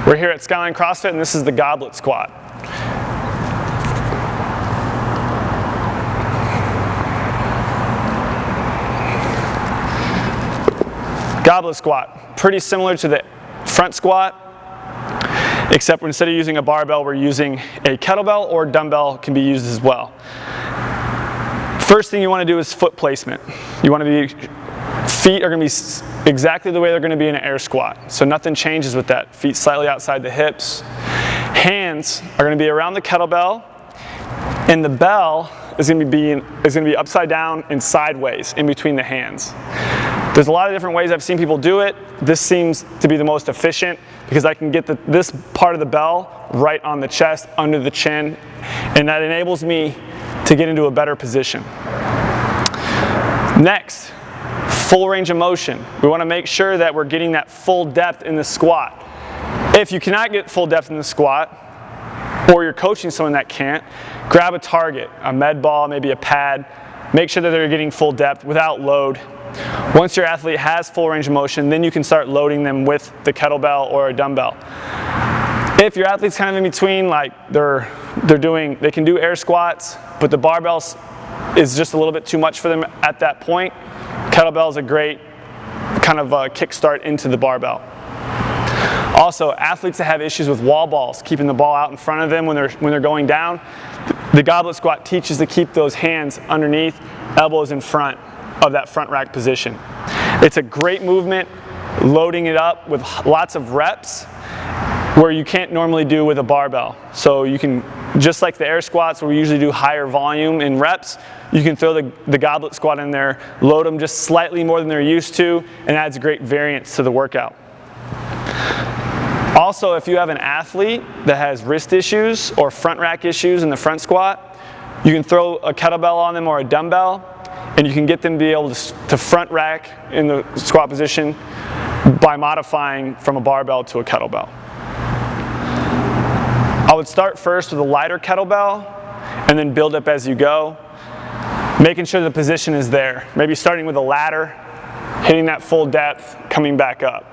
We're here at Skyline CrossFit, and this is the Goblet Squat. Goblet Squat, pretty similar to the front squat, except instead of using a barbell, we're using a kettlebell, or dumbbell can be used as well. First thing you want to do is foot placement. You want to be, feet are going to be exactly the way they're going to be in an air squat. So nothing changes with that. Feet slightly outside the hips. Hands are going to be around the kettlebell, and the bell is going to be upside down and sideways in between the hands. There's a lot of different ways I've seen people do it. This seems to be the most efficient because I can get this part of the bell right on the chest, under the chin, and that enables me to get into a better position. Next, full range of motion. We want to make sure that we're getting that full depth in the squat. If you cannot get full depth in the squat, or you're coaching someone that can't, grab a target, a med ball, maybe a pad. Make sure that they're getting full depth without load. Once your athlete has full range of motion, then you can start loading them with the kettlebell or a dumbbell. If your athlete's kind of in between, like they can do air squats, but the barbell is just a little bit too much for them at that point, kettlebell is a great kind of kickstart into the barbell. Also, athletes that have issues with wall balls, keeping the ball out in front of them when they're going down, the goblet squat teaches to keep those hands underneath, elbows in front of that front rack position. It's a great movement, loading it up with lots of reps where you can't normally do with a barbell. So you can, just like the air squats where we usually do higher volume in reps, you can throw the goblet squat in there, load them just slightly more than they're used to, and adds a great variance to the workout. Also, if you have an athlete that has wrist issues or front rack issues in the front squat, you can throw a kettlebell on them or a dumbbell, and you can get them to be able to front rack in the squat position by modifying from a barbell to a kettlebell. I would start first with a lighter kettlebell and then build up as you go, making sure the position is there. Maybe starting with a ladder, hitting that full depth, coming back up.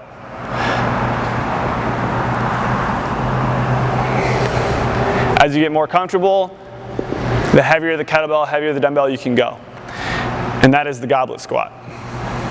As you get more comfortable, the heavier the kettlebell, heavier the dumbbell you can go. And that is the goblet squat.